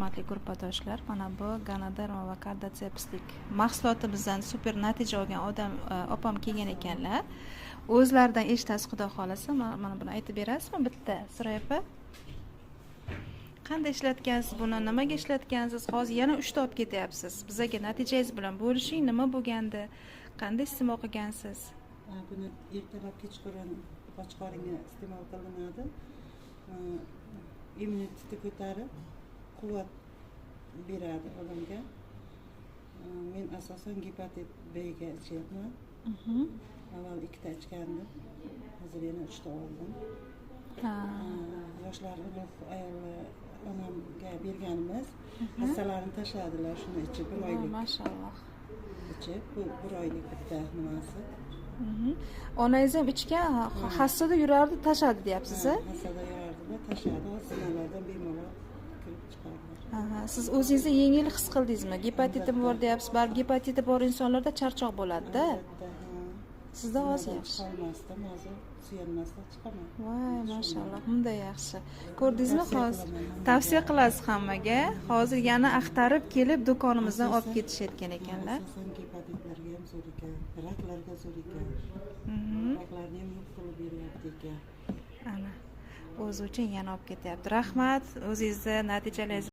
hurmatli guruhdoshlar, mana bu Ganoderma va Cardiacepslik mahsulotimizdan super natija olgan opam kelgan ekanlar. O'zlaridan eshitasiz, xudo xolasa, mana buni aytib berasizmi bitta, Suray opa? Qanday ishlatgansiz buni, nimaga ishlatgansiz? Hozir yana 3 ta olib ketyapsiz. Bizga natijangiz bilan bo'lishing, nima bo'lgandi? Qanday iste'mol qilgansiz? Buni ertalab kechqurun och qoringa iste'mol qilinadi. Immunitetni ko'tarib, quvvat beradi odamga. Men asosan gepatit B ga ichyapman. Avval 2 ta ichgandim. Hozir yana 3 ta oldim. Yoshlar, ayollar onamga berganimiz hastalarni tashladilar, shuni ichib 1 oylik. Mashalloh. Ichib, bu 1 oylik bitta nimasi. Onangiz ham ichgan, hassada yurardi, tashladi deyapsiz, a? Hassada yurardi, tashladi, zinalardan bemalol kirib chiqardilar. Siz o'zingizni yengil his qildingizmi? Gepatitim bor deyapsiz. Baribir gepatiti bor insonlarda charchoq bo'ladi-da. Sizda hozir yaxshi. Qolmasdan, hozir suyanmasdan chiqaman. Voy, mashalloh, bunda yaxshi. Ko'rdingizmi hozir? Tavsiya qilasiz hammaga. Hozir yana axtarib kelib do'konimizdan olib ketishayotgan ekanlar. Asosan gepatitlarga ham zo'r ekan, raklarga zo'r ekan. Raklarni ham yo'q qilib beryapti ekan. Ana, o'zi uchun yana olib ketyapti. Rahmat, o'zingizni natijalaringiz